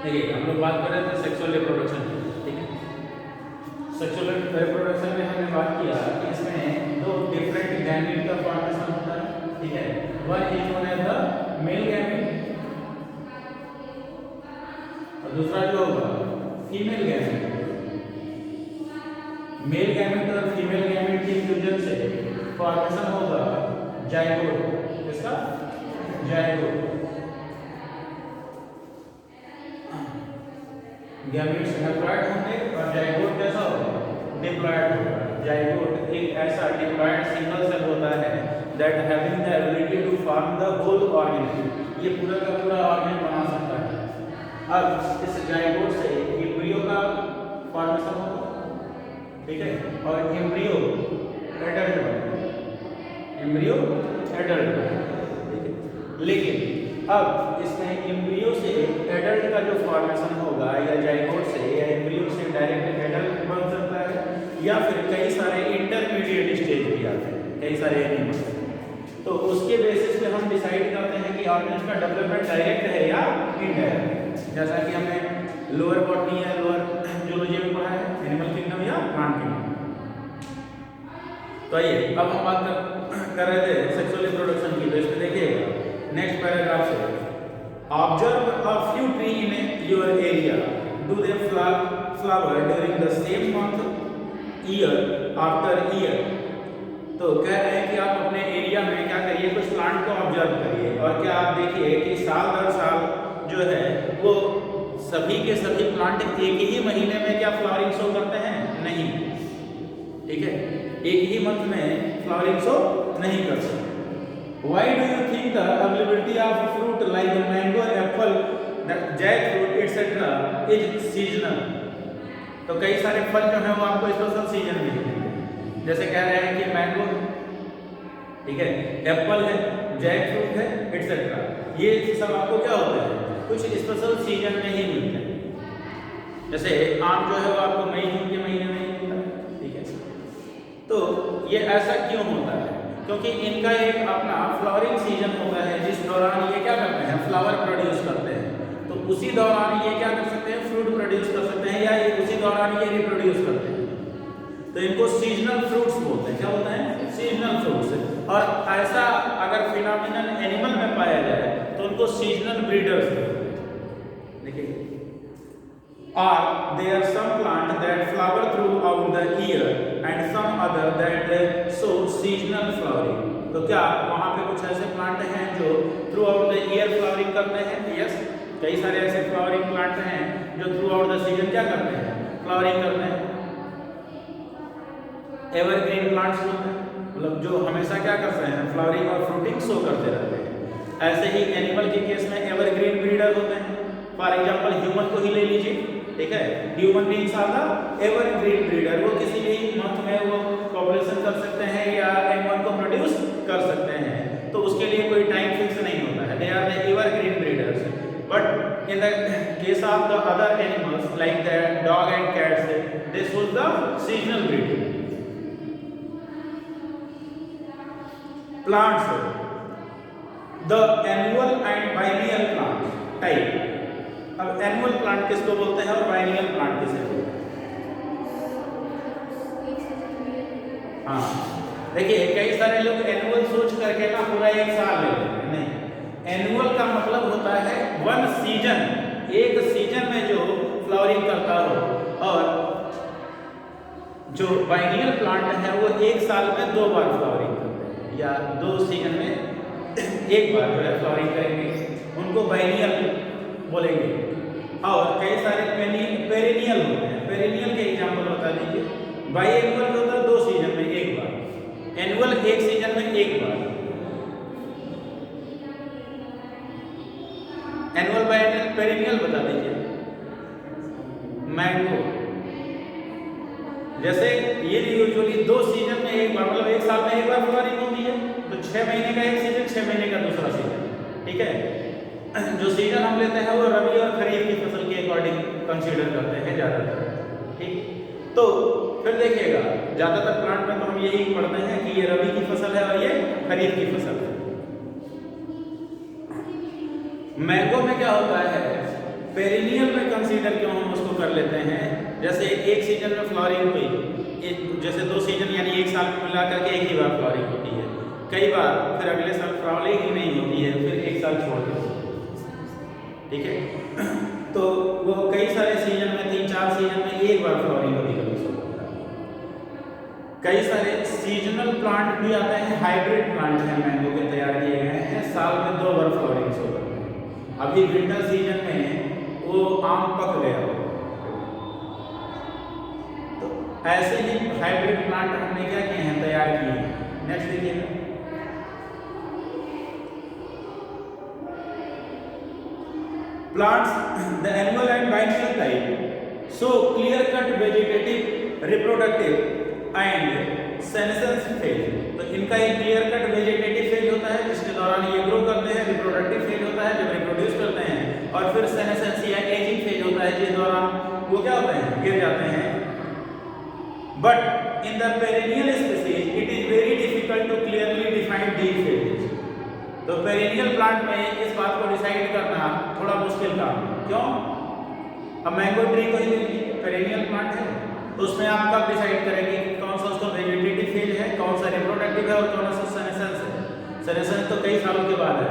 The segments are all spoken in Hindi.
देखिए हम लोग बात कर रहे थे सेक्सुअल रिप्रोडक्शन की, ठीक है। सेक्सुअल रिप्रोडक्शन में हमने बात किया कि इसमें दो डिफरेंट गैमीट का फॉर्मेशन होता है, ठीक है। One is known as the male gamete और दूसरा जो होगा फीमेल गैमीट। मेल गैमीट और फीमेल गैमीट के फ्यूजन से फॉर्मेशन होगा जाइगोट। इसका जाइगोट। गैमीट्स हैप्लॉइड होंगे और जाइगोट कैसा होगा? डिप्लॉइड होगा। जाइगोट एक ऐसा डिप्लॉइड सिंगल सेल होता है that having the ability to form the whole organism. ये पूरा का पूरा ऑर्गेन बना सकता है। अब इस जाइगोट से एम्ब्रियो का फॉर्मेशन होगा, ठीक है, और एम्ब्रियो एडल्ट बनेगा। एम्ब्रियो एडल्ट बनेगा, ठीक है। लेकिन अब इसमें एम्ब्रियो से एडल्ट का जो फॉर्मेशन होगा या जाइगोट से या एम्ब्रियो से डायरेक्ट एडल्ट बन सकता है, या फिर कई सारे इंटरमीडिएट स्टेज भी आते हैं, कई सारे एनिमल्स। तो उसके बेसिस पे हम डिसाइड करते हैं कि ऑर्गेन्स का डेवलपमेंट डायरेक्ट है या इनडायरेक्ट। जैसा कि हमने लोअर बॉटनी या लोअर जूलॉजी में पढ़ा है, एनिमल किंगडम या प्लांट किंगडम। तो आइए अब हम बात कर रहे थे सेक्सुअल रिप्रोडक्शन की। तो इसमें देखिएगा नेक्स्ट पैराग्राफ से, observe a few tree in your area, do they flower during the same month year after year. तो कह रहे हैं कि आप अपने एरिया में क्या करिए, कुछ प्लांट को ऑब्जर्व करिए और क्या आप देखिए कि साल दर साल जो है वो सभी के सभी प्लांट एक ही महीने में क्या फ्लावरिंग शो करते हैं? नहीं, ठीक है, एक ही मंथ में फ्लावरिंग शो नहीं कर सकते। Why do you think the availability of fruit like mango, apple, jackfruit, etc. is seasonal? तो कई सारे फल जो है वो आपको स्पेशल सीजन में मिलेंगे। जैसे कह रहे हैं कि मैंगो, ठीक है, एप्पल है, जैकफ्रूट है, etc. ये सब आपको क्या होता है? कुछ स्पेशल सीजन में ही मिलते हैं। जैसे आम जो है वो आपको मई जून के महीने में ही मिलता है, ठीक है। तो ये ऐसा क्यों होता है? क्योंकि इनका एक अपना फ्लावरिंग सीजन होता है जिस दौरान ये क्या करते हैं? फ्लावर प्रोड्यूस करते हैं। तो उसी दौरान ये क्या कर सकते हैं? फ्रूट प्रोड्यूस कर सकते हैं, या ये उसी दौरान ये रिप्रोड्यूस करते हैं। तो इनको सीजनल फ्रूट्स बोलते हैं। क्या होता है? Seasonal fruits. और ऐसा अगर फिनोमिनन एनिमल में पाया जाए तो उनको सीजनल ब्रीडर्स बोलते हैं। देखिए, or there are some plant that flower throughout the year and some other that show seasonal flowering. तो क्या वहाँ पे कुछ ऐसे प्लांट हैं जो through out the year flowering करते हैं? यस, कई सारे ऐसे फ्लावरिंग प्लांट हैं जो थ्रू आउट द सीजन क्या करते हैं? फ्लावरिंग करते हैं। एवरग्रीन प्लांट्स होते हैं, मतलब जो हमेशा क्या करते हैं? फ्लावरिंग और फ्रूटिंग शो करते रहते हैं। ऐसे ही एनिमल के केस में एवरग्रीन ब्रीडर होते हैं। फॉर एग्जाम्पल ह्यूमन को ही ले लीजिए, ठीक है। Human beings are the evergreen breeder. वो किसी भी मंथ में वो पॉपुलेशन कर सकते हैं या एनिमल को प्रोड्यूस कर सकते हैं, तो उसके लिए कोई टाइम फिक्स नहीं होता है। They are the evergreen breeders. But in the case of the other animals like the dog and cats, this was the seasonal breeding. Plants, the annual and biennial plant type. अब एनुअल प्लांट किसको बोलते हैं और बाइनियल प्लांट किसे बोलते हैं? हाँ, देखिए कई सारे लोग एनुअल सोच करके ना पूरा एक साल ले लेते हैं। नहीं, एनुअल का मतलब होता है वन सीजन, एक सीजन में जो फ्लावरिंग करता हो। और जो बाइनियल प्लांट है वो एक साल में 2 बार फ्लावरिंग करते हैं, या 2 सीजन में एक बार जो है फ्लावरिंग करेंगे, उनको बाइनियल बोलेंगे। और कई सारे पेरिनियल होते हैं। पेरिनियल के एग्जांपल बता दीजिए। बाइएनुअल होता है 2 सीजन में एक बार, एनुअल एक सीजन में एक बार। एनुअल बाइएनुअल पेरिनियल बता दीजिए। मैंगो, जैसे ये यूजुअली 2 सीजन में एक बार, मतलब एक साल में एक बार फ्लावरिंग होती है, तो 6 महीने का एक सीजन, 6 महीने का दूसरा सीजन, ठीक है। जो सीजन हम लेते हैं वो रबी और खरीफ की फसल के अकॉर्डिंग कंसीडर करते हैं ज़्यादातर, ठीक। तो फिर देखिएगा ज़्यादातर प्लांट में तो हम यही पढ़ते हैं कि ये रबी की फसल है और ये खरीफ की फसल है। मैंगो में क्या होता है पेरिनियल में कंसीडर क्यों हम उसको कर लेते हैं? जैसे एक सीजन में फ्लावरिंग हुई, जैसे 2 सीजन यानी 1 साल में मिला करके एक ही बार फ्लावरिंग होती है, कई बार फिर अगले साल फ्लावरिंग ही नहीं होती है, फिर 1 साल छोड़ के, ठीक है। तो वो कई सारे सीजन में 3-4 सीजन में एक बार फ्लावरिंग होती है। कई सारे सीजनल प्लांट भी आते हैं, हाइब्रिड प्लांट हैं मैंगो के तैयार किए गए हैं, साल में 2 बार फ्लावरिंग होती है। अभी विंटर सीजन में वो आम पक गया हो, तो ऐसे ही हाइब्रिड प्लांट हमने क्या किए हैं, तैयार किए हैं। नेक्स्ट देखिएगा, plants the annual and biennial type so clear cut vegetative reproductive and senescence phase. तो इनका एक क्लियर कट वेजिटेटिव फेज होता है जिसके दौरान ये ग्रो करते हैं, रिप्रोडक्टिव फेज होता है जब रिप्रोड्यूस करते हैं, और फिर सेनेसेंस या एजिंग फेज होता है जिस दौरान वो क्या होते हैं, गिर जाते हैं। But in the perennial species it is very difficult to clearly define these phases. तो पेरिनियल प्लांट में इस बात को डिसाइड करना थोड़ा मुश्किल काम है। क्यों? अब मैंगो ट्री को ही देखिए, पेरिनियल प्लांट है, तो उसमें आप कब डिसाइड करेंगे कि कौन सा उसका वेजिटेटिव फेज है, कौन सा रिप्रोडक्टिव है और कौन सा सेनेसेंस है। सेनेसेंस तो कई सालों के बाद है,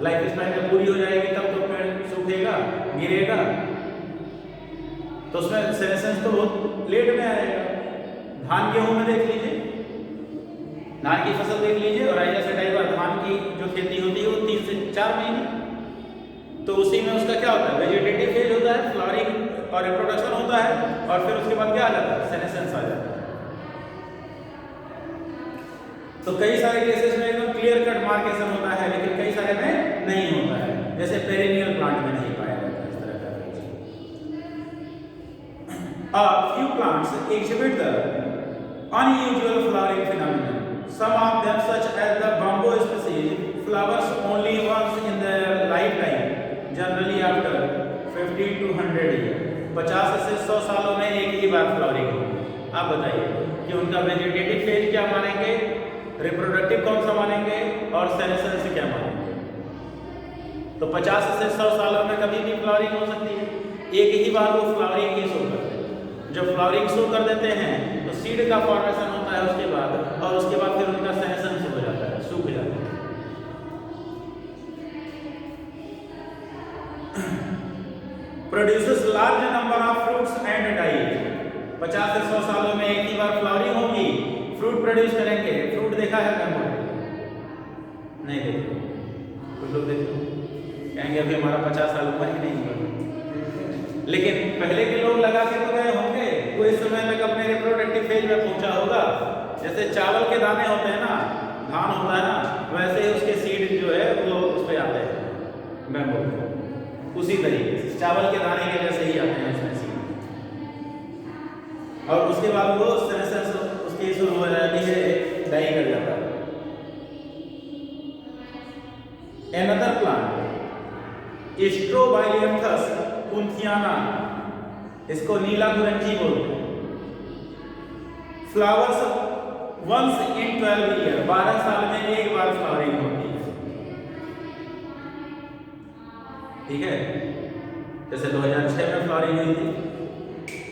लाइफ स्पैन जब पूरी हो जाएगी तब तो पेड़ सूखेगा, गिरेगा, तो उसमें सेनेसेंस तो बहुत लेट में आएगा। धान गेहूं में देख लीजिए, धान की फसल देख लीजिए, और ऐसा सटाई धान की जो खेती होती है वो 3 से 4 महीने, तो उसी में उसका क्या होता है, वेजिटेटिव फेज होता है, फ्लावरिंग और रिप्रोडक्शन होता है, और फिर उसके बाद क्या आ जाता है, सेनेसेंस आ जाता है। तो कई सारे केसेस में एकदम क्लियर कट मार्केशन होता है, लेकिन कई सारे में नहीं होता है, जैसे पेरिनियल प्लांट में नहीं पाया जाता इस तरह का phase. A few plants exhibit the unusual flowering phenomenon. Some of them, such as the bamboo species, flowers only once in their lifetime, generally after 50 to 100 years. 50 से 100 सालों में एक ही बार फ्लावरिंग होगी। आप बताइए कि उनका वेजिटेटिव फेज क्या मानेंगे, रिप्रोडक्टिव कौन सा मानेंगे, और सेनेसेंस क्या मानेंगे। तो 50 से 100 सालों में कभी भी फ्लावरिंग हो सकती है, एक ही बार वो फ्लावरिंग ही शो करते हैं। जब फ्लावरिंग शो कर देते हैं तो सीड का फॉर्मेशन होता है उसके बाद, और उसके बाद फिर उनका सेनेसेंस हो जाता है, सूख जाता है। Produces large number of fruits and dies. 50 से 100 सालों में एक ही बार फ्लावरिंग होगी, फ्रूट प्रोड्यूस करेंगे। फ्रूट देखा है मैंगो? नहीं देखो, कुछ लोग देखो कहेंगे अभी हमारा 50 साल उम्र ही नहीं हुआ, लेकिन पहले के लोग लगा के तो गए होंगे, वो इस समय तक अपने रिप्रोडक्टिव फेज में पहुंचा होगा। जैसे चावल के दाने होते हैं ना, धान होता है ना, वैसे ही उसके सीड जो है वो उस पर आते हैं मैंगो, उसी तरीके से चावल के दाने के जैसे ही आते हैं उसमें सीड, और उसके बाद वो सेनेसेंस उसकी शुरू हो जाती है, डाई कर जाता है। Another plant, Strobilanthes कुंथियाना, इसको नीला गुरंजी बोलते हैं। फ्लावर्स वंस इन 12 ईयर, 12 साल में एक बार फ्लावरिंग होती है, ठीक है। जैसे 2006 में फ्लावरिंग हुई थी,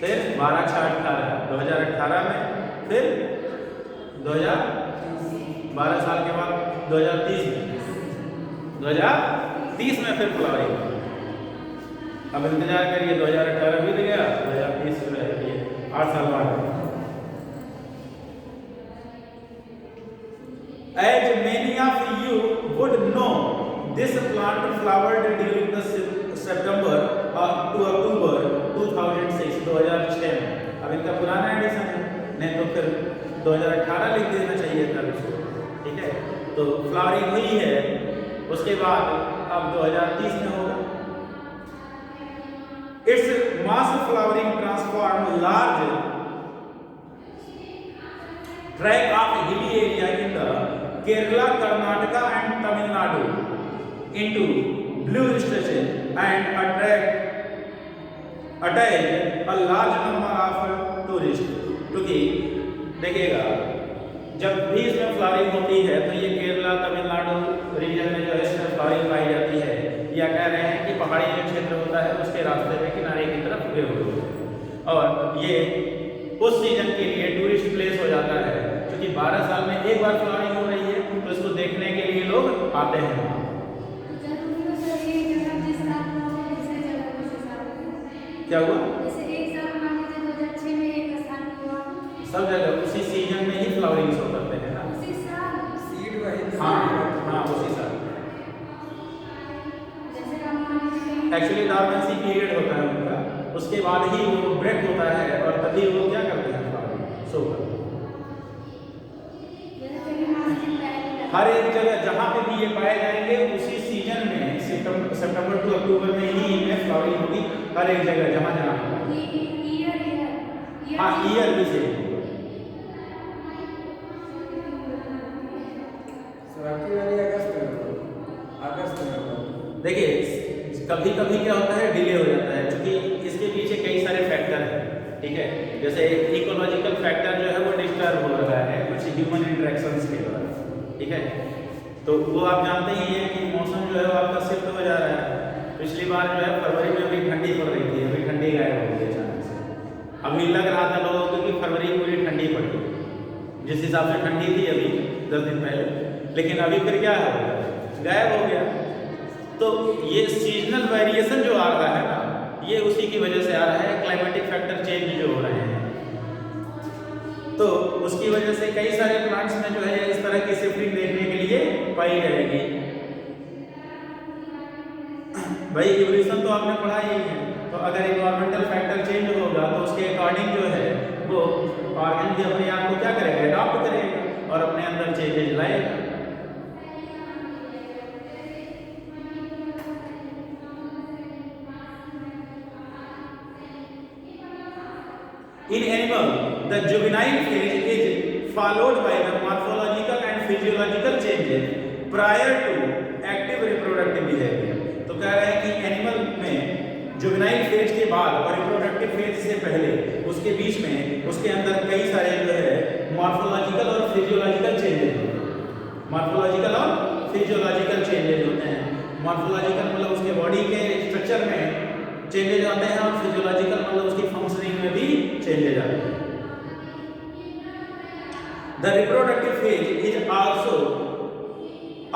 फिर 2018 में, फिर 12 साल के बाद 2030 में फिर फ्लावरिंग। अब इंतजार करिए, 2018 बीत गया, 2030 शुरू है, 8 साल बाद। As many of you would know, this plant flowered during the September to October 2006, 2006 में। अब इनका पुराना एडिशन है, नहीं तो फिर 2018 लिख देना चाहिए था इसको, ठीक है। तो फ्लावरिंग हुई है, उसके बाद अब 2030 में होगा। Its mass flowering transform large tract of hilly area in the Kerala, Karnataka and Tamil Nadu into blue stretches and attach a large number of tourists. क्योंकि देखिएगा, जब भी इसमें फ्लावरिंग होती है तो ये केरला, तमिलनाडु रीजन में जो है इसमें फ्लावरिंग पाई जाती है। या कह रहे हैं कि पहाड़ी जो क्षेत्र होता है उसके रास्ते में किनारे की तरफ उगे हुए होते हैं, और ये उस सीजन के लिए टूरिस्ट प्लेस हो जाता है, क्योंकि 12 साल में एक बार फ्लावरिंग हो रही है तो इसको देखने के लिए लोग आते हैं। क्या हुआ? सब जगह उसी सीजन में ही फ्लावरिंग शो करते हैं ना, हाँ हाँ उसी साल। एक्चुअली डॉर्मेंसी पीरियड होता है उनका, उसके बाद ही वो ब्रेक होता है और तभी वो क्या करते हैं, फ्लावरिंग शो करते हैं। हर एक जगह जहाँ पे भी ये पाए जाएंगे उसी सीजन में सितंबर टू अक्टूबर में ही इनमें फ्लावरिंग होगी, हर एक जगह जहाँ जहाँ। हाँ ईयर भी से देखिए, कभी कभी क्या होता है डिले हो जाता है, क्योंकि इसके पीछे कई सारे फैक्टर हैं, ठीक है। जैसे इकोलॉजिकल फैक्टर जो है वो डिस्टर्ब हो रहा है कुछ ह्यूमन इंटरेक्शंस के द्वारा, ठीक है। तो वो आप जानते ही हैं कि मौसम जो है वो आपका शिफ्ट हो जा रहा है। पिछली बार जो है फरवरी में भी ठंडी पड़ रही थी, अभी ठंडी गायब हो गई अचानक से। अभी लग रहा था लोगों को कि फरवरी पूरी ठंडी पड़ी, जिस हिसाब से ठंडी थी अभी 10 दिन पहले, लेकिन अभी फिर क्या है, गायब हो गया। तो ये सीजनल वेरिएशन जो आ रहा है ना, ये उसी की वजह से आ रहा है, क्लाइमेटिक फैक्टर चेंज जो हो रहे हैं। तो उसकी वजह से कई सारे प्लांट्स में जो है इस तरह की शिफ्टिंग देखने के लिए पाई जाएगी। भाई इवोल्यूशन तो आपने पढ़ा ही है, तो अगर एनवायरमेंटल फैक्टर चेंज होगा तो उसके अकॉर्डिंग जो है वो ऑर्गन भी अपने आप को क्या करेगा, अडॉप्ट करेगा और अपने अंदर चेंजेज लाएगा। In animal, the juvenile phase is followed by the morphological and physiological changes prior to active reproductive behavior. तो कह रहे हैं कि एनिमल में जुवेनाइल फेज के बाद और रिप्रोडक्टिव फेज से पहले उसके बीच में उसके अंदर कई सारे जो है मॉर्फोलॉजिकल और फिजियोलॉजिकल चेंजेस होते हैं। मॉर्फोलॉजिकल और फिजियोलॉजिकल चेंजेस होते हैं। मॉर्फोलॉजिकल मतलब उसके बॉडी के स्ट्रक्चर में चेंजेज आते हैं और फिजियोलॉजिकल मतलब उसकी फंक्शनिंग में भी चेंजेज आते हैं। The reproductive phase is also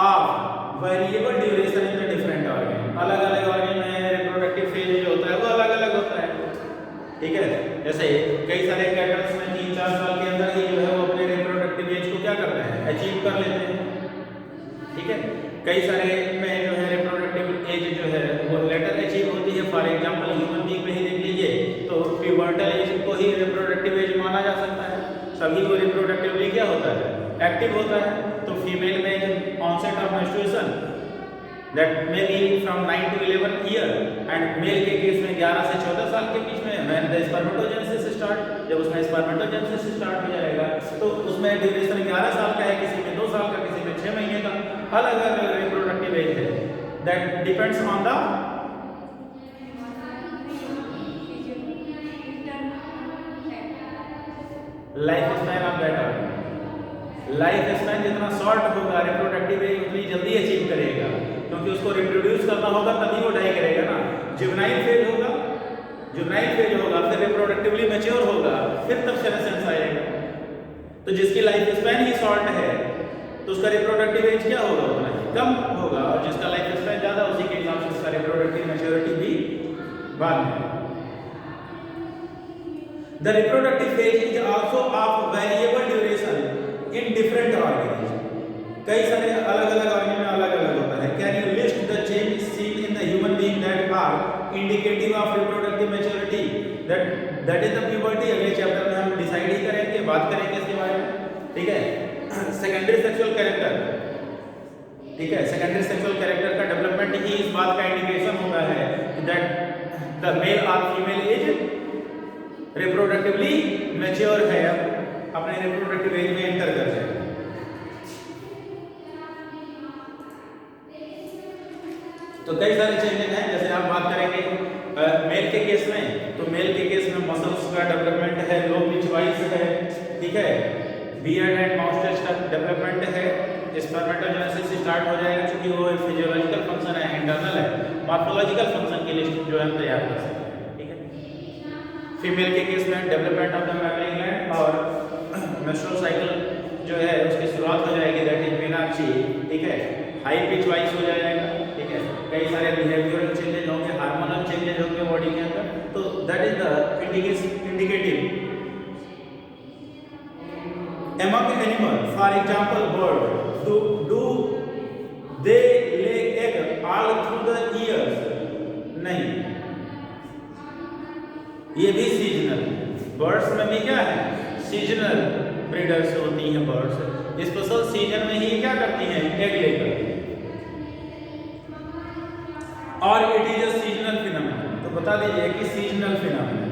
of variable duration in the different organ. अलग अलग ऑर्गन में रिप्रोडक्टिव फेज जो होता है वो अलग अलग होता है, ठीक है। जैसे कई सारे कैटल्स में 3-4 साल के अंदर ही जो है वो अपने रिप्रोडक्टिव एज को क्या करते हैं, अचीव कर लेते हैं, ठीक है। कई सारे में जो है रिप्रोडक्टिव एज जो है वो लेटर अचीव होती है। फॉर एग्जांपल ह्यूमन बीइंग में ही देख लीजिए तो प्यूबर्टल एज को ही रिप्रोडक्टिव एज माना जा सकता है। सभी को रिप्रोडक्टिवली क्या होता है, एक्टिव होता है। तो फीमेल में onset of menstruation that may be from 9 to 11 year and male के केस में 11 से 14 साल के बीच में व्हेन द स्पर्मेटोजेनेसिस स्टार्ट, जब उसमें स्पर्मेटोजेनेसिस स्टार्ट हो जाएगा तो उसमें ड्यूरेशन 11 साल का है, किसी में 2 साल का, किसी में 6 महीने का, अलग अलग रिप्रोडक्टिव एज है। That depends on the life span of that organ. Life span जितना शॉर्ट होगा रिप्रोडक्टिव एज उतनी जल्दी अचीव करेगा, क्योंकि उसको रिप्रोड्यूस करना होगा तभी वो डाई करेगा ना। जुवेनाइल फेज होगा, जुवेनाइल फेज होगा, फिर रिप्रोडक्टिवली मैच्योर होगा, फिर तब सेनेसेंस आएगा। तो जिसकी लाइफ स्पैन ही शॉर्ट है तो उसका रिप्रोडक्टिव एज क्या होगा, उतना ही कम होगा, और जिसका लाइफ स्पैन ज्यादा उसी के हिसाब से उसका रिप्रोडक्टिव मैच्योरिटी भी बाद में। The reproductive phase is also of variable duration in different organisms. कई सारे अलग अलग ऑर्गन में अलग अलग होता है। Can you list the changes seen in the human being that are indicative of reproductive maturity? That is the puberty। अगले चैप्टर में हम डिसाइड ही करेंगे, बात करेंगे इसके बारे में, ठीक है। सेकेंडरी सेक्सुअल कैरेक्टर, ठीक है। सेकेंडरी सेक्सुअल कैरेक्टर का डेवलपमेंट ही इस बात का इंडिकेशन होता है that the male or female is reproductively mature है, अपने रिप्रोडक्टिव एज में एंटर कर जाएगा। तो कई सारे चेंजेस हैं, जैसे आप बात करेंगे मेल के केस में, तो मेल के केस में मसल्स का डेवलपमेंट है, लो पिच वाइज है, ठीक है। बियर्ड एंड माउस्टेच का डेवलपमेंट है। स्पर्मेटोजेनेसिस स्टार्ट हो जाएगा, क्योंकि वो फिजियोलॉजिकल फंक्शन है, इंटरनल है। मॉर्फोलॉजिकल फंक्शन की लिस्ट जो है हम तैयार कर सकते हैं, ठीक है। फीमेल के केस में development of the mammary gland और मेंस्ट्रुअल साइकिल जो है उसकी शुरुआत हो जाएगी, दैट इज मीनाक्षी, ठीक है। हाई पिच वाइज हो जाएगा, ठीक है। कई सारे बिहेवियरल चेंजेज होंगे, हार्मोनल चेंजेज होंगे बॉडी के अंदर, तो that is the indicative. Among animal, for example, bird, do they lay egg all through the years? नहीं, ये भी सीजनल। बर्ड्स में भी क्या है, सीजनल ब्रीडर्स होती हैं बर्ड्स, स्पेशल सीजन में ही क्या करती हैं, एग ले करती हैं, और it is a seasonal phenomenon. तो बता दीजिए कि seasonal phenomenon.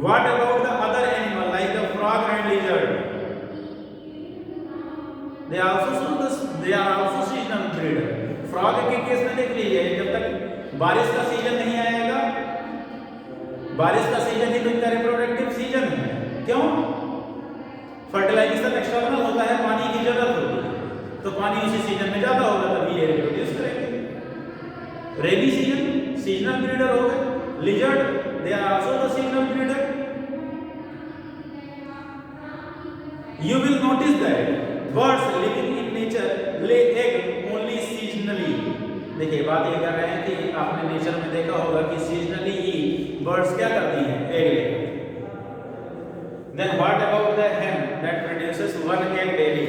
What about the other animal like the frog and lizard? They are also seasonal breeder. Frog के केस में देख लीजिए, जब तक बारिश का सीजन नहीं आएगा, बारिश का सीजन ही तो इनका रिप्रोडक्टिव सीजन है। क्यों? फर्टिलाइजेशन एक्सटर्नल होता है, पानी की जरूरत होती है, तो पानी उसी सीजन में ज्यादा होगा, तभी ये रिप्रोड्यूस करेंगे। रेनी सीजन सीजनल ब्रीडर हो गए। Lizard, they are also the seasonal breeder. You will notice that birds living in nature lay egg only seasonally. देखिए बात ये कर रहे हैं कि आपने नेचर में देखा होगा कि सीजनली ही बर्ड्स क्या करती हैं, एग लेती हैं। Then what about the hen that produces one egg daily?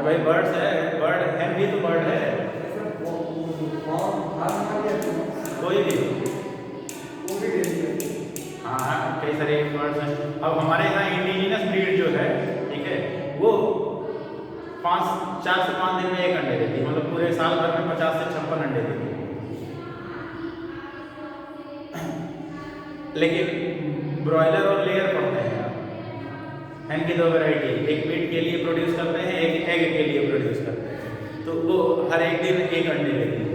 भाई बर्ड्स है, बर्ड हैन भी तो बर्ड है, कोई भी। हाँ, कई सारे बर्ड्स हैं। अब हमारे यहाँ इंडिजिनस ब्रीड जो है, ठीक है, वो 4 से 5 दिन में एक अंडे देती है, मतलब पूरे साल भर में 50 से 56 अंडे देती है। लेकिन ब्रॉयलर और लेयर पड़ते हैं। हैन की 2 वैरायटी, एक मीट के लिए प्रोड्यूस करते हैं, एक एग के लिए प्रोड्यूस करते हैं, तो वो हर एक दिन एक अंडे देती है।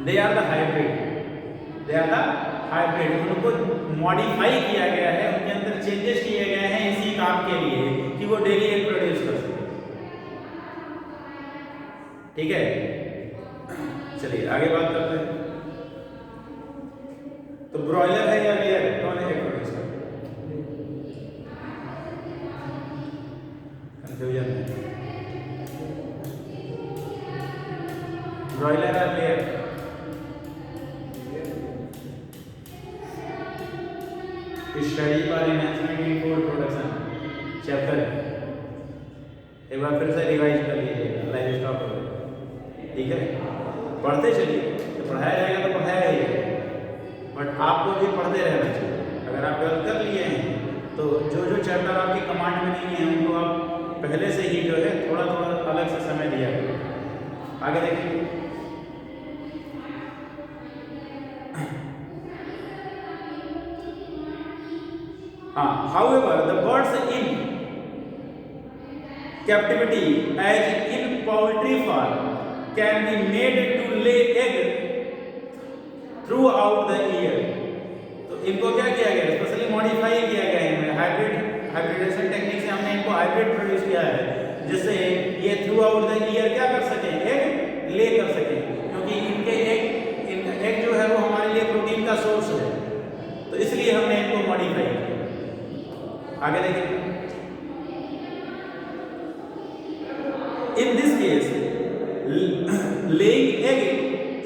दे आर द हाइब्रिड, उनको मॉडिफाई किया गया है, उनके अंदर चेंजेस किए गए हैं इसी काम के लिए कि वो डेली एग प्रोड्यूस कर सके, ठीक है। चलिए आगे बात करते हैं। तो ब्रॉयलर है या लेयर, कौन एग प्रोड्यूस करता है? कंफ्यूजन है, ब्रॉयलर या layer? Study for enhancement in food production chapter एक बार फिर से रिवाइज कर लीजिएगा, लाइव स्टॉक हो गया, ठीक है। पढ़ते चलिए, तो पढ़ाया जाएगा तो पढ़ाया ही जाएगा, बट आपको भी पढ़ते रहना चाहिए। अगर आप गलत कर लिए हैं तो जो चैप्टर आपके कमांड में नहीं है उनको आप पहले से ही जो है थोड़ा थोड़ा अलग से समय दिया करें। आगे देखिए, हाँ, however the birds in captivity as in poultry farm can be made to lay egg throughout the year. तो इनको क्या किया गया, स्पेशली मॉडिफाई किया गया है, हाइब्रिडेशन टेक्निक से हमने इनको हाइब्रिड प्रोड्यूस किया है, जिससे ये थ्रू आउट द ईयर क्या कर सके, एग ले कर सके, क्योंकि इनके एग जो है वो हमारे लिए प्रोटीन का सोर्स है, तो इसलिए हमने इनको मॉडिफाई किया। आगे देखिए, in this case laying egg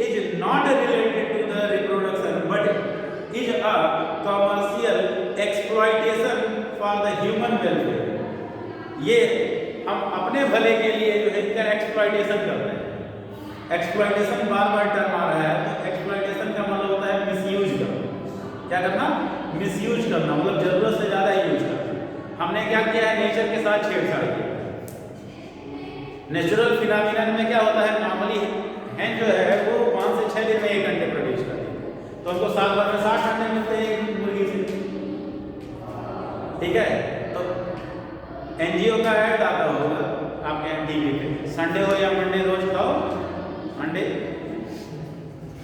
is not related to the reproduction but is a commercial exploitation for the human welfare. ये हम अपने भले के लिए जो है इनका एक्सप्लॉइटेशन कर रहे हैं। एक्सप्लॉइटेशन बार टर्म आ रहा है, तो एक्सप्लॉइटेशन का मतलब होता है मिसयूज करना। क्या करना? मिसयूज करना, मतलब जरूरत से ज्यादा यूज करना। हमने क्या किया है, नेचर के साथ छेड़छाड़ किया। नेचुरल फिनोमेनन में क्या होता है, नॉर्मली हैन जो है वो 5 से 6 दिन में एक अंडे प्रोड्यूस करती है, तो हमको साल भर में 60 अंडे मिलते हैं एक मुर्गी से, ठीक है। तो एनजीओ का ऐड आता होगा आपके टीवी पे, संडे हो या मंडे रोज खाओ अंडे,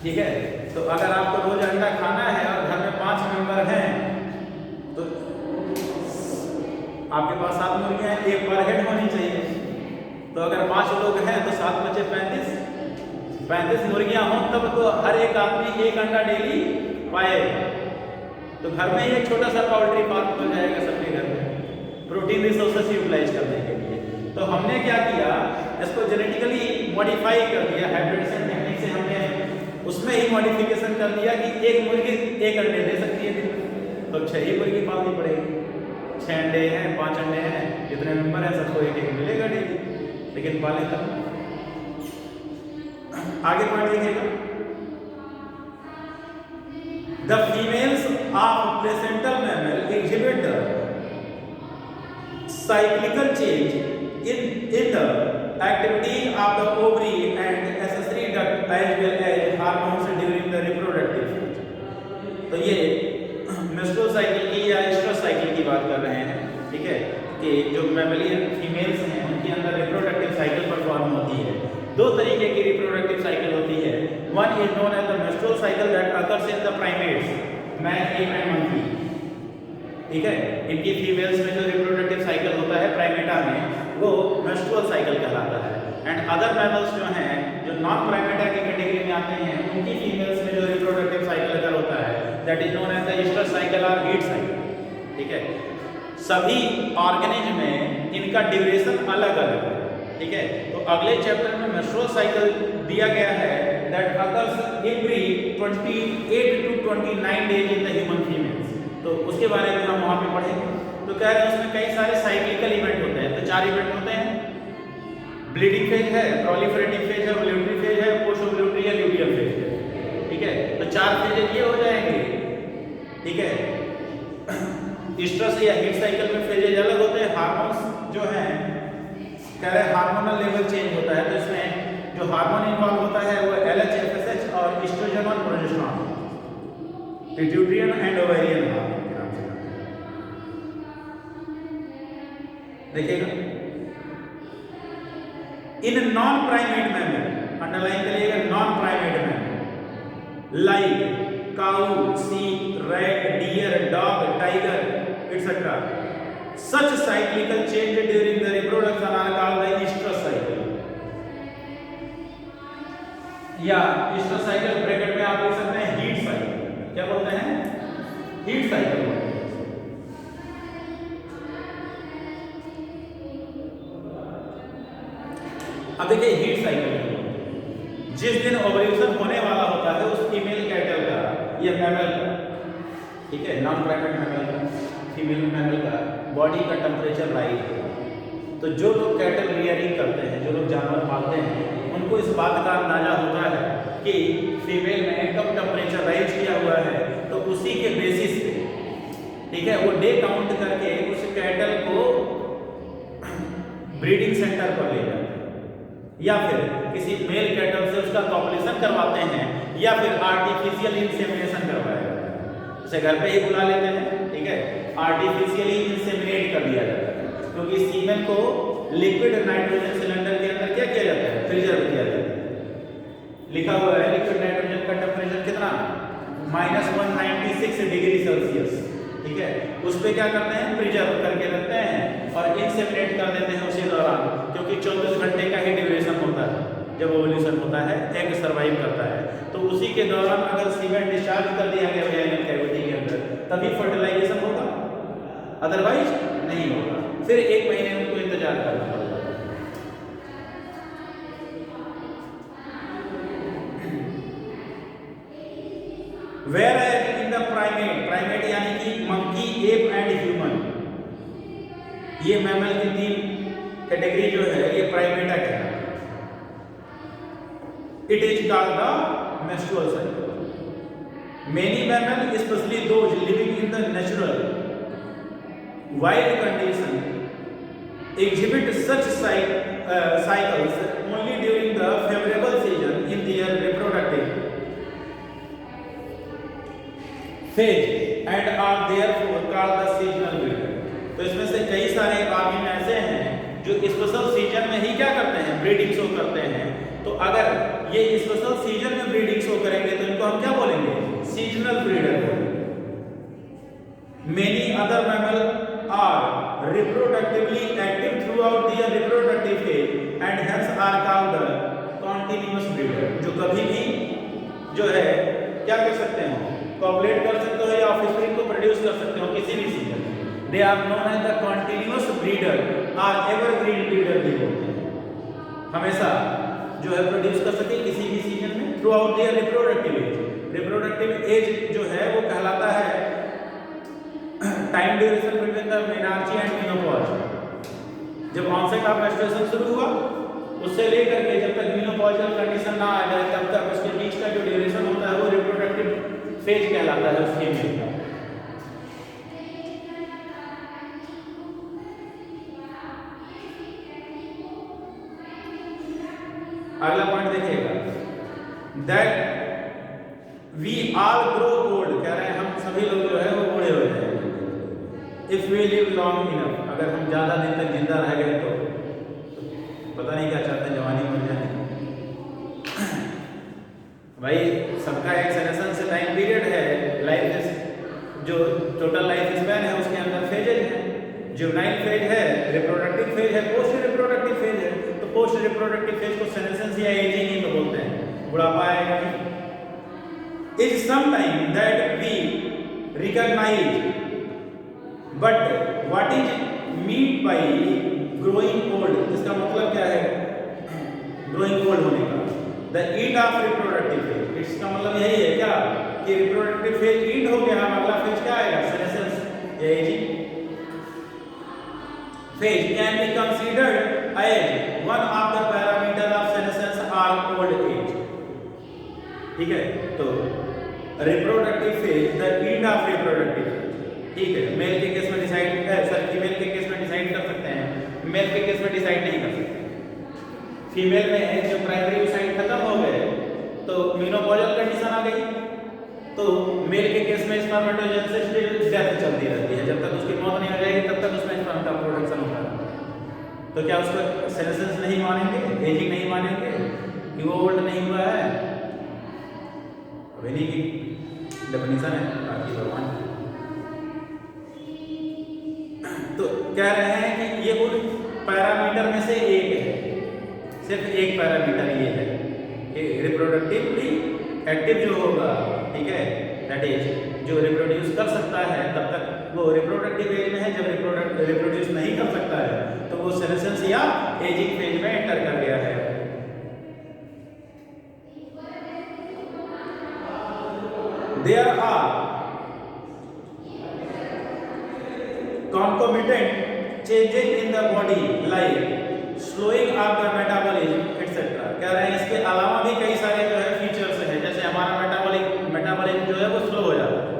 ठीक है। तो अगर आपको रोज अंडा खाना है और घर में 5 मेंबर हैं तो आपके पास 7 मुर्गियां हैं, एक पर हेड होनी चाहिए। तो अगर 5 लोग हैं तो 7 बचे 35 मुर्गियां हों तब तो हर एक आदमी एक अंडा डेली पाएगा। तो घर में ही एक छोटा सा पोल्ट्री फार्म हो जाएगा सबके घर में प्रोटीन रिसोर्सेस यूटिलाइज करने के लिए। तो हमने क्या किया, इसको जेनेटिकली मॉडिफाई कर दिया, हाइब्रिडेशन टेक्निक से हमने उसमें ही मॉडिफिकेशन कर दिया कि एक मुर्गी एक अंडे दे सकती है दिन में, तो 6 ही मुर्गी पालनी पड़ेगी। 6 अंडे हैं, 5 अंडे हैं, जितने मेंबर हैं सबको एक एक मिलेगा डेली, लेकिन पाले तब। आगे पॉइंट देखिएगा, the females of placental mammal exhibit the cyclical change in the activity of the ovary and accessory duct as well as hormones during the reproductive phase। तो ये मेस्ट्रुअल साइकिल की या एस्ट्रस साइकिल की बात कर रहे हैं, ठीक है, कि जो मैमलियन फीमेल्स हैं उनके अंदर रिप्रोडक्टिव साइकिल परफॉर्म होती है। 2 तरीके की रिप्रोडक्टिव साइकिल होती है। One is known as the menstrual cycle that occurs in the primates, man and monkey, ठीक है। इनकी फीमेल्स में जो रिप्रोडक्टिव साइकिल होता है प्राइमेटा में वो मेंस्ट्रुअल साइकिल कहलाता है। एंड अदर मैमल्स जो हैं जो नॉन प्राइमेटा की कैटेगरी में आते हैं उनकी फीमेल्स में जो रिप्रोडक्टिव साइकिल अगर होता है that is known as the estrus cycle और हीट साइकिल, ठीक है। सभी ऑर्गेनिज्म में इनका ड्यूरेशन अलग अलग है, ठीक है। तो अगले चैप्टर में मेंस्ट्रुअल साइकिल दिया गया है that occurs every 28 to 29 days in the human females. तो उसके बारे में हम वहाँ पे पढ़ेंगे। तो कह रहे हैं उसमें कई सारे साइक्लिकल इवेंट होते हैं। तो 4 इवेंट होते हैं, ब्लीडिंग फेज है, प्रोलिफरेटिव फेज है, ओव्यूलेटरी फेज है, पोस्ट ओव्यूलेटरी या ल्यूटियल फेज है, ठीक है। तो 4 फेज ये हो जाएंगे, ठीक है। एस्ट्रस या हीट साइकिल में फेजेज अलग होते हैं। हार्मोन्स जो हैं कह रहे हैं हार्मोनल लेवल चेंज होता है, तो इसमें जो हार्मोन इन्वॉल्व होता है वो LH, FSH और एस्ट्रोजन और progesterone, pituitary and ovarian hormone के नाम से देखिएगा। In non primate mammal, underline करिएगा, non primate mammal like cow, sheep, rat, deer, dog, tiger, etc. Such cyclical change during the reproduction are called the estrous cycle। या estrous cycle ब्रैकेट में आप लिख सकते हैं हीट साइकिल। क्या बोलते हैं? Heat cycle. अब देखिए हीट साइकिल, जिस दिन ओव्यूलेशन होने वाला होता है उस फीमेल कैटल का या मैमल का, ठीक है, नॉन प्राइमेट मैमल का, फीमेल मैमल का बॉडी का टेम्परेचर राइज होगा। तो जो लोग कैटल रियरिंग करते हैं, जो लोग जानवर पालते हैं, उनको इस बात का अंदाजा होता है कि फीमेल में कब टेम्परेचर राइज किया हुआ है, तो उसी के बेसिस पे, ठीक है, वो डे काउंट करके उस कैटल को ब्रीडिंग सेंटर पर ले जाते हैं, या फिर किसी मेल कैटल से उसका पॉपुलेशन करवाते हैं, या फिर आर्टिफिशियल इंसेमिनेशन करवाया जाता है। उसे घर पे ही बुला लेते हैं, ठीक है, आर्टिफिशियली इंसेमिनेट कर दिया जाता है, क्योंकि सीमेन को लिक्विड नाइट्रोजन सिलेंडर के अंदर क्या किया जाता है, प्रिजर्व किया जाता है। लिखा हुआ है लिक्विड नाइट्रोजन का टेम्परेचर कितना, -196 डिग्री सेल्सियस, ठीक है। उस पे क्या करते हैं, प्रिजर्व करके रखते हैं और इंसेमिनेट कर देते हैं उसी दौरान, क्योंकि 24 घंटे का ही ड्यूरेशन होता है जब ओव्यूलेशन होता है, एग सर्वाइव करता है। तो उसी के दौरान अगर सीमेन डिस्चार्ज कर दिया गया वेजाइनल कैविटी के अंदर तभी फर्टिलाइजेशन होगा, अदरवाइज नहीं होगा। फिर 1 महीने उनको इंतजार करना पड़ेगा। Whereas in the प्राइमेट यानी कि मंकी, एप एंड ह्यूमन, ये मैमल की 3 कैटेगरी जो है ये प्राइमेटा है। It is called the menstrual cycle. Many mammals, especially those living in the natural wild condition, exhibit such cycles only during the favorable season in their reproductive phase and are therefore called the seasonal breeder। तो इसमें से कई सारे ऑर्गेनिज्म ऐसे हैं जो स्पेशल सीजन में ही क्या करते हैं, ब्रीडिंग शो करते हैं। तो अगर ये स्पेशल सीजन में ब्रीडिंग शो करेंगे तो इनको हम क्या बोलेंगे? सीजनल ब्रीडर बोलेंगे। Many other mammals are reproductively active throughout their reproductive phase and hence are called continuous breeder। जो कभी भी जो है क्या कर सकते हो? कॉपुलेट कर सकते हो या ऑफस्प्रिंग को प्रोड्यूस कर सकते हो किसी भी सीजन में। They are known as the continuous breeder or evergreen breeder भी बोलते हैं। हमेशा जो है प्रोड्यूस कर सके किसी भी सीजन में throughout their reproductive age. Reproductive age जो है वो कहलाता है time duration between the menarche and menopause. जब ऑनसेट ऑफ मेंस्ट्रुएशन शुरू हुआ उससे लेकर के जब तक मेनोपॉजल कंडीशन ना आ जाए तब तक उसके बीच का जो ड्यूरेशन होता है वो रिप्रोडक्टिव फेज कहलाता है उस फीमेल का। अगला पॉइंट देखिएगा, that we all grow old, कह रहे हैं हम सभी लोग जो है वो बूढ़े हो जाएंगे। If we live long enough, अगर हम ज्यादा दिन तक जिंदा रह गए तो पता नहीं क्या चाहते हैं, जवानी मर जाए। भाई सबका एक सेनेशन टाइम पीरियड है, लाइफ जो टोटल लाइफ स्पैन है उसके अंदर फेजेज है। जुवेनाइल फेज है, रिप्रोडक्टिव फेज है, पोस्ट रिप्रोडक्टिव फेज है। तो पोस्ट रिप्रोडक्टिव फेज को सेनेशन या एजिंग ही तो बोलते हैं, बुढ़ापा आएगा। Is some time that we recognize, but what is mean by growing old, इसका मतलब क्या है ग्रोइंग ओल्ड होने का? The end of reproductive phase, इसका मतलब यही है क्या कि रिप्रोडक्टिव फेज एंड हो गया, हम अगला फेज क्या आएगा? सेनेशन या ageing phase can be considered as one of the parameter of senescence or old age। ठीक है, तो reproductive phase the end of reproductive phase, ठीक है। मेल के केस में डिसाइड फीमेल के केस में डिसाइड कर सकते हैं, मेल के केस में डिसाइड नहीं कर सकते। फीमेल में जो प्राइमरी ओसाइट खत्म हो गए तो मेनोपॉजल कंडीशन आ गई, तो मेल के केस में स्पर्मेटोजेनेसिस डेथ चलती रहती है, जब तक उसकी मौत नहीं हो जाएगी तब तक उसमें स्पर्म का प्रोडक्शन होता है। तो क्या उसको सेनेसेंस नहीं मानेंगे, एजिंग नहीं मानेंगे कि वो ओल्ड नहीं हुआ है? अभी की डेफिनेशन है बाकी भगवान। तो कह रहे हैं कि ये उन पैरामीटर में से एक है, सिर्फ एक पैरामीटर ये है कि रिप्रोडक्टिवली एक्टिव जो होगा, ठीक है, दैट इज जो रिप्रोड्यूस कर सकता है तब तक वो रिप्रोडक्टिव एज में है। जब रिप्रोड्यूस नहीं कर सकता है तो वो सेनेसेंस या एजिंग फेज में एंटर कर गया है। There are concomitant changes in the body like slowing of the metabolism etc। कह रहे हैं इसके अलावा भी कई सारे जो है फीचर्स हैं, जैसे हमारा मेटाबॉलिज्म जो है वो स्लो हो जाता है,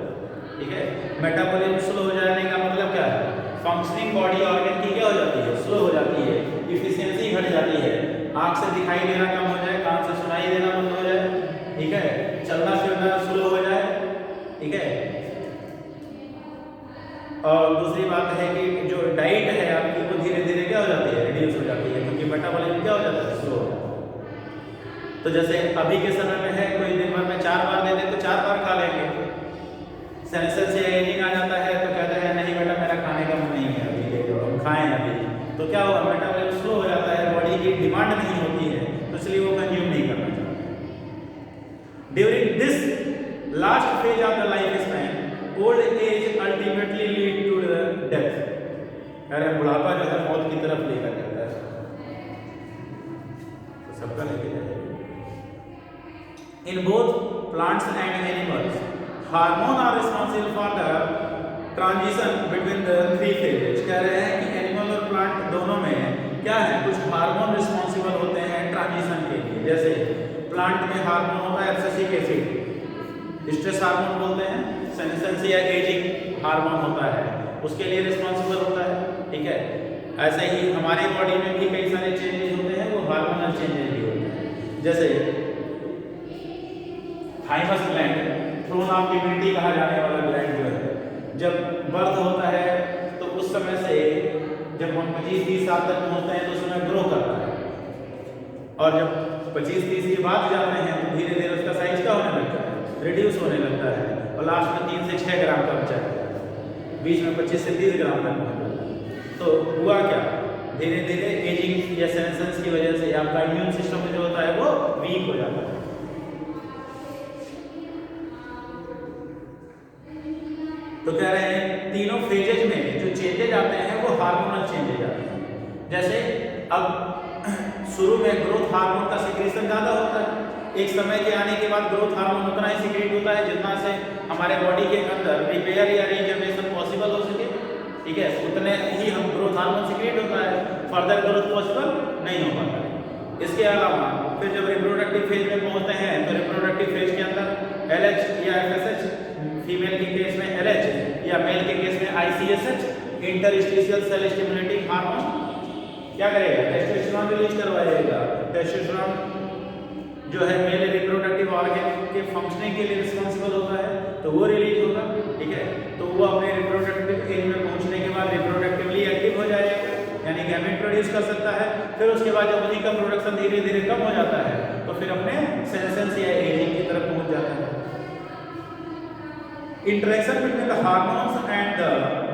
ठीक है। मेटाबॉलिज्म स्लो हो जाने का मतलब क्या है? फंक्शनिंग बॉडी ऑर्गन की क्या हो जाती है? स्लो हो जाती है, इफिशिएंसी घट जाती है, आंख से दिखाई देना कम हो जाए, कान से सुनाई देना बंद हो जाए, ठीक है, चलना फिरना स्लो हो जाए, ठीक है। और दूसरी बात है कि जो डाइट है आपकी वो धीरे धीरे क्या हो जाती है? रिड्यूस हो जाती है, क्योंकि मेटाबॉलिज्म क्या हो जाता है? स्लो। तो जैसे अभी के समय में है कोई दिन भर में 4 बार दे दे तो 4 बार खा लेंगे। सेंसर से एजिंग आ जाता है तो कहते हैं नहीं बेटा मेरा खाने का मन नहीं है अभी, ले लो हम खाएं अभी। तो क्या हुआ? मेटाबॉलिज्म स्लो हो जाता है, बॉडी की डिमांड नहीं होती है तो इसलिए वो कंज्यूम नहीं करना चाहता। During this last phase of the life span old age ultimately lead to the death. अरे बुढ़ापा जो है मौत की तरफ लेकर जाता है, तो सबका लेके जाएगा। In both plants and animals hormone are responsible for the transition between the 3 phases. कह रहे हैं कि एनिमल और प्लांट दोनों में क्या है? कुछ हार्मोन रिस्पॉन्सिबल होते हैं ट्रांजिशन के लिए। जैसे प्लांट में हार्मोन होता है एब्सिसिक एसिड, स्ट्रेस हार्मोन बोलते हैं, सेनेसेंस या एजिंग हार्मोन होता है, उसके लिए रिस्पॉन्सिबल होता है, ठीक है। ऐसे ही हमारे बॉडी में भी कई सारे चेंजेस होते हैं, वो हार्मोनल चेंजेस भी होते हैं। जैसे thymus gland, throne of immunity कहा जाने वाला ग्लैंड जो है, जब बर्थ होता है तो उस समय से जब हम 25-30 साल तक पहुंचते हैं तो उसमें ग्रो करता है, और जब 25-30 के बाद जाते हैं तो धीरे धीरे उसका साइज क्या होने लगता है, रिड्यूस होने लगता है और लास्ट में 3 से 6 ग्राम का बचा है, बीच में 25 से 30 ग्राम तक पहुंच जाता है। तो हुआ क्या, धीरे धीरे एजिंग या सेंसेस की वजह से आपका इम्यून सिस्टम जो होता है वो वीक हो जाता है। तो कह रहे हैं तीनों फेजेज में जो चेंजेज आते हैं वो हार्मोनल चेंजेज आते हैं। जैसे अब शुरू में ग्रोथ हार्मोन का सिक्रीशन ज्यादा होता है, एक समय के आने के बाद ग्रोथ हार्मोन उतना ही सिक्रीट होता है जितना से हमारे बॉडी के अंदर रिपेयर या रीजनरेशन पॉसिबल हो सके, ठीक है, उतने ही हम ग्रोथ हार्मोन सिक्रीट होता है, फर्दर ग्रोथ पॉसिबल नहीं हो पाता है। इसके अलावा फिर जब रिप्रोडक्टिव फेज में पहुंचते हैं तो रिप्रोडक्टिव फेज के अंदर LH या FSH, फीमेल के केस में LH या मेल के केस में ICSH, interstitial cell stimulating hormone क्या करेगा, टेस्टोस्टेरोन रिलीज करवाएगा। टेस्टोस्टेरोन जो है मेल रिप्रोडक्टिव ऑर्गन के फंक्शनिंग के लिए रिस्पांसिबल होता है तो वो रिलीज होगा, ठीक है। तो वो अपने रिप्रोडक्टिव एज में पहुंचने के बाद रिप्रोडक्टिवली एक्टिव हो जाएगा, यानी गैमेट प्रोड्यूस कर सकता है। फिर उसके बाद जब उन्हीं का प्रोडक्शन धीरे धीरे कम हो जाता है तो फिर अपने सेंसेस या एजिंग की तरफ पहुंच जाता है। Interaction between the hormones and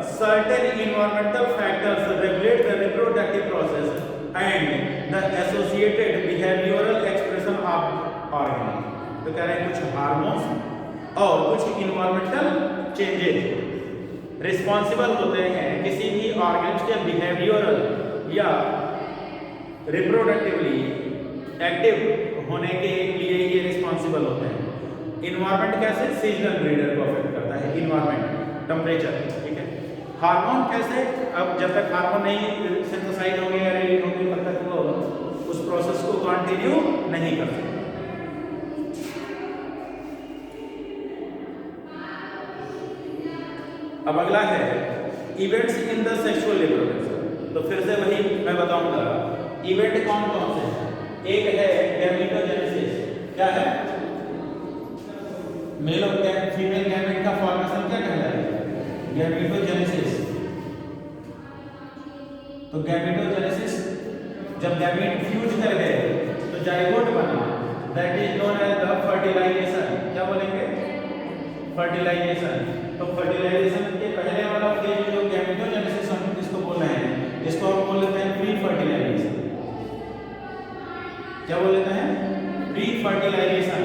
certain environmental factors regulate the reproductive process and the associated behavioral expression of organism। तो कह रहे हैं कुछ हार्मोन्स और कुछ इन्वायरमेंटल चेंजेज रिस्पॉन्सिबल होते हैं किसी भी ऑर्गन्स के बिहेवियरल या रिप्रोडक्टिवली एक्टिव होने के लिए ये रिस्पॉन्सिबल होते हैं। इन्वायरमेंट कैसे, सीजनल ब्रीडर को अफेक्ट करता है, इन्वायरमेंट, टेम्परेचर, ठीक है। हार्मोन कैसे, अब जब तक हार्मोन नहीं सिंथेसाइज होंगे या रिलीज होंगे तब तक वो उस प्रोसेस को कंटिन्यू नहीं कर सकते। अब अगला है events in the sexual reproduction. तो फिर से वही मैं बताऊंगा इवेंट कौन कौन से हैं। एक है गैमेटोजेनेसिस, क्या है, मेल और फीमेल गैमेट का फॉर्मेशन क्या कहलाएगा, गैमेटोजेनेसिस। तो गैमेटोजेनेसिस जब गैमेट फ्यूज कर गए तो जाइगोट बना, that is known as the fertilization. क्या बोलेंगे, फर्टिलाइजेशन। तो फर्टिलाइजेशन के पहले वाला फेज जो गैमेटोजेनेसिस हम इसको बोल रहे हैं, इसको हम बोल लेते हैं प्री फर्टिलाइजेशन। क्या बोल लेते हैं, प्री फर्टिलाइजेशन,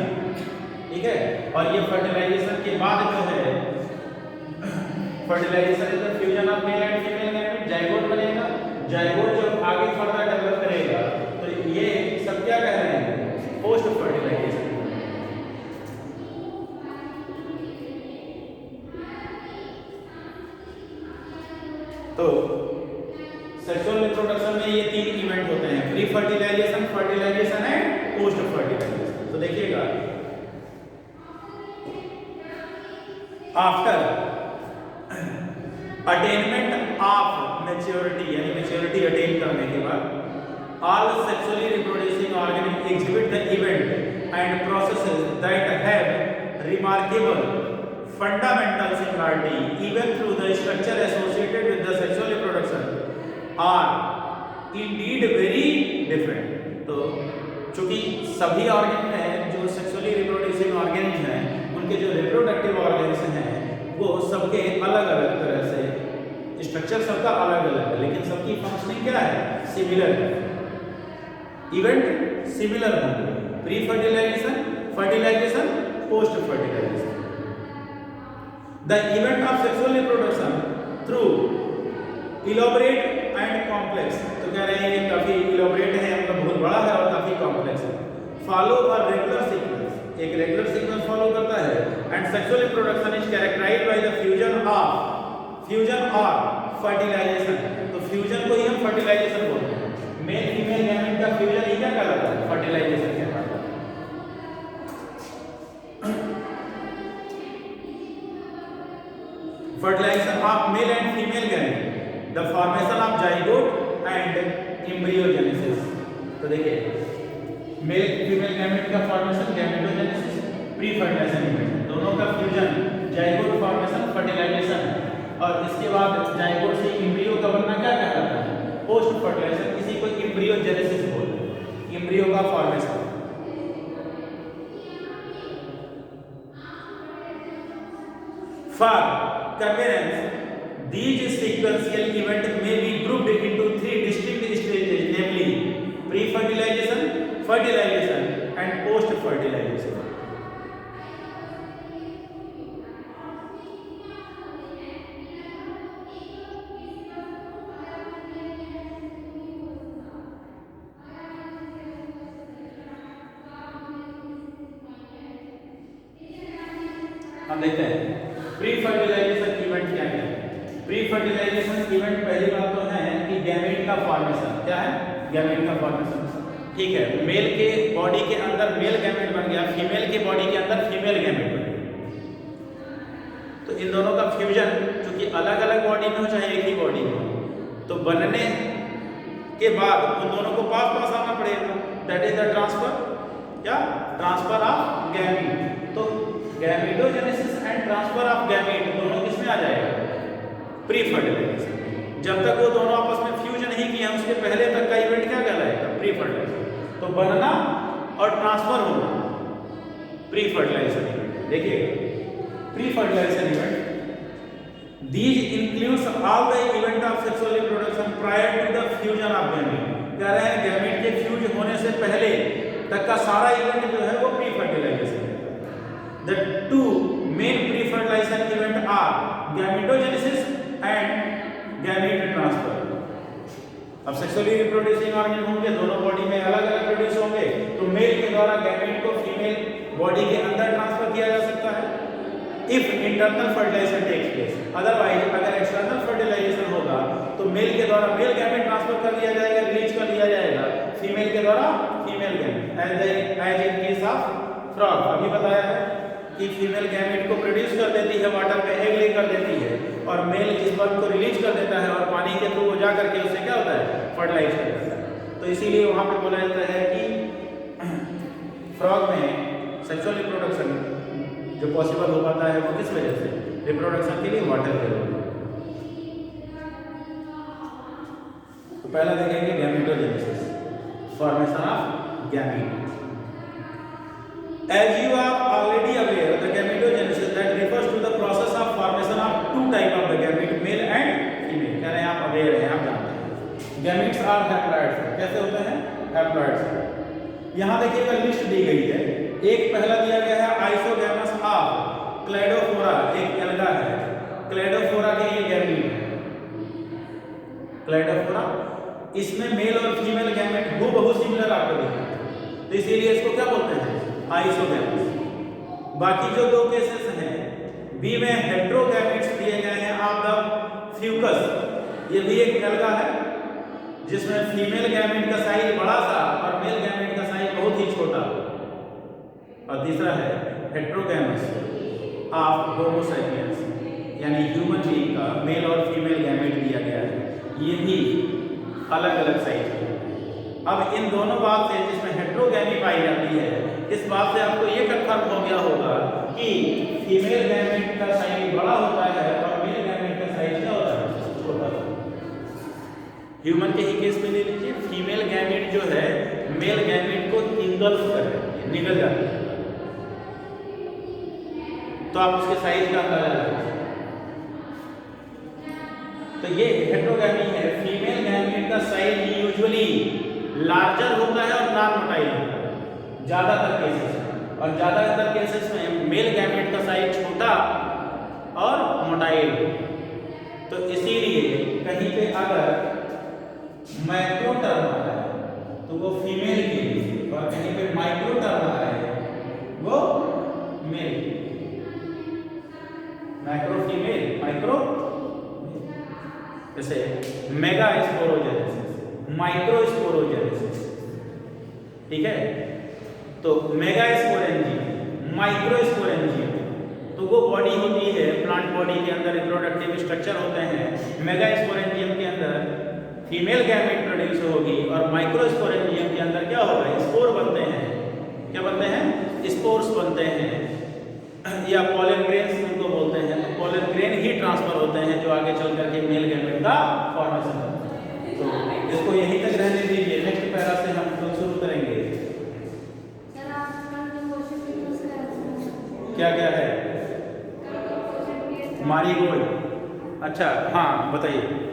ठीक है। और ये फर्टिलाइजेशन के बाद जो है fertilization is the fusion of male and female gamete, zygote बनेगा। जाइगोट जब आगे फर्दर डेवलप करेगा तो ये सब क्या कह रहे हैं, पोस्ट फर्टिलाइजेशन। तो सेक्सुअल रिप्रोडक्शन में ये तीन इवेंट होते हैं, pre fertilization, fertilization and post fertilization. तो देखिएगा, आफ्टर अटेनमेंट ऑफ मैच्योरिटी, यानी मैच्योरिटी अटेन करने के बाद all sexually reproducing organism exhibit the event and processes that have remarkable fundamental similarity even through the structure associated with the sexual reproduction are indeed very different। तो चूंकि सभी ऑर्गन हैं जो सेक्सुअली रिप्रोड्यूसिंग ऑर्गेनिज्म हैं, उनके जो रिप्रोडक्टिव ऑर्गन्स हैं वो सबके अलग अलग तरह से स्ट्रक्चर सबका अलग अलग है, लेकिन सबकी फंक्शनिंग क्या है, सिमिलर है। इवेंट सिमिलर होंगे, pre fertilization, fertilization, post fertilization. The event of sexual reproduction through elaborate and complex, तो कह रहे हैं ये काफी elaborate है, मतलब बहुत बड़ा है और काफी complex है। Follow a regular sequence, एक regular sequence follow करता है। And sexual reproduction is characterized by the fusion or fertilization। तो fusion को ही हम fertilization बोलते हैं। मेल फीमेल गैमेट का fusion ही क्या कहलाता है, fertilization कहलाता है। Fertilization of male and female gamete, the formation of zygote and embryogenesis। तो देखिए, मेल फीमेल गैमेट का formation gametogenesis, pre fertilization event, दोनों का फ्यूजन जाइगोट फॉर्मेशन फर्टिलाइजेशन है। और इसके बाद जाइगोट से एम्ब्रियो का बनना क्या कहलाता है, पोस्ट फर्टिलाइजेशन। किसी को एम्ब्रियोजेनेसिस बोलते हैं, एम्ब्रियो का formation. For convenience, these sequential events may be grouped into three distinct stages, namely pre-fertilization, fertilization, and post-fertilization. हम देखते हैं प्री फर्टिलाइजेशन इवेंट क्या है। प्री फर्टिलाइजेशन इवेंट पहली बात तो है कि गैमेट का फॉर्मेशन। क्या है? गैमेट का फॉर्मेशन। ठीक है, मेल के बॉडी के अंदर मेल गैमेट बन गया, फीमेल के बॉडी के अंदर फीमेल गैमेट बन गया। तो इन दोनों का फ्यूजन, चूंकि अलग अलग बॉडी में हो चाहे एक ही बॉडी में हो, तो बनने के बाद उन दोनों को पास पास आना पड़ेगा। That is the transfer. क्या? Transfer of gamete. तो gametogenesis and transfer of gamete दोनों किसमें आ जाएगा? Pre fertilisation. जब तक वो दोनों आपस में फ्यूज नहीं किए उसके पहले तक का इवेंट क्या कहलाएगा? Pre fertilization. तो बनना और ट्रांसफर होना प्री फर्टिलाइजेशन इवेंट। देखिए pre fertilization event, these includes all the event of sexual reproduction prior to the fusion of gamete। कह रहे हैं गैमेट के फ्यूज होने से पहले तक का सारा इवेंट जो है वो प्री फर्टिलाइजेशन है। The two main pre-fertilization event are gametogenesis and gamete transfer। अब सेक्सुअली रिप्रोड्यूसिंग ऑर्गन होंगे, दोनों बॉडी में अलग अलग प्रोड्यूस होंगे, तो मेल के द्वारा गैमेट को फीमेल बॉडी के अंदर ट्रांसफर किया जा सकता है if internal fertilization takes place. Otherwise अगर एक्सटर्नल फर्टिलाइजेशन होगा तो मेल के द्वारा मेल गैमेट ट्रांसफर कर दिया जाएगा, रिलीज कर दिया जाएगा, फीमेल के द्वारा female gamete. As in case of frog, अभी बताया है कि फीमेल गैमेट को प्रोड्यूस कर देती है, वाटर में एग ले कर देती है, और मेल स्पर्म को रिलीज कर देता है और पानी के थ्रू वो जा करके उससे क्या होता है? फर्टिलाइज कर देता है। तो इसीलिए वहाँ पे बोला जाता है कि फ्रॉग में सेक्सुअल रिप्रोडक्शन जो पॉसिबल हो पाता है वो किस वजह से? रिप्रोडक्शन के लिए वाटर जरूरी है। तो पहला देखेंगे gametogenesis, formation of gamete. As you are already aware, the gametogenesis that refers to the process of formation of two type of the gamete, male and female। कह रहे हैं आप अवेयर हैं, आप जानते हैं। Gametes are haploids। कैसे होते हैं? Haploids। यहाँ देखिएगा लिस्ट दी गई है। एक पहला दिया गया है आइसोगैमस ऑफ क्लैडोफोरा, एक एल्गा है, क्लैडोफोरा के ये गैमेट है। क्लैडोफोरा, इसमें मेल और फीमेल गैमेट हूबहू सिमिलर आपको दिखा है, तो इसीलिए इसको क्या बोलते हैं? आइसोगैमस। बाकी जो दो केसेस हैं, बी में हेट्रोगैमेट्स दिए गए हैं ऑफ द फ्यूकस। ये भी एक एल्गा है जिसमें फीमेल गैमेट का साइज बड़ा सा और मेल गैमेट का साइज बहुत ही छोटा। और तीसरा है हेट्रोगैमस ऑफ होमोसैपियंस, यानी ह्यूमन बीइंग का मेल और फीमेल गैमेट दिया गया है, ये भी अलग अलग साइज है। अब इन दोनों बात से, जिसमें हेट्रोगैमी पाई जाती है, इस बात से आपको ये कंफर्म हो गया होगा कि फीमेल गैमेट का साइज बड़ा होता है और मेल गैमेट का साइज क्या होता है? छोटा होता है। ह्यूमन के ही केस में ले लीजिए, फीमेल गैमेट जो है मेल गैमेट को इंगल्फ कर देती है, निगल जाती है, तो आप उसके साइज का अंदाजा लगाइए। तो ये हेट्रोगैमी है। फीमेल गैमेट का साइज यूजुअली लार्जर होता है और नॉन मोटाइल होता है ज्यादातर केसेस में, और ज्यादातर केसेस में मेल गैमेट का साइज छोटा और मोटाइल। तो इसीलिए कहीं पे अगर मैक्रो टर्म आ रहा है तो वो फीमेल के लिए, और कहीं पे माइक्रो टर्म आ रहा है वो मेल। मैक्रो फीमेल, माइक्रो, जैसे मेगा स्पोरोजेनेसिस, माइक्रो स्पोरोजेनेसिस। ठीक है, तो मेगा स्पोरेंजियम, माइक्रो स्पोरेंजियम, तो वो बॉडी होती है प्लांट बॉडी के अंदर, रिप्रोडक्टिव स्ट्रक्चर होते हैं। मेगा स्पोरेंजियम के अंदर फीमेल गैमेट प्रोड्यूस होगी और माइक्रो स्पोरेंजियम के अंदर क्या होगा? स्पोर बनते हैं। क्या बनते हैं? स्पोर्स बनते हैं, या पॉलन ग्रेन्स उनको बोलते हैं। तो पॉलन ग्रेन ही ट्रांसफर होते हैं जो आगे चल करके मेल गैमेट का फॉर्मेशन होता है। तो इसको यहीं तक रहने दीजिए, नेक्स्ट पैरा से हम लोग शुरू करेंगे। क्या क्या है? मारीगोल्ड। अच्छा हाँ बताइए।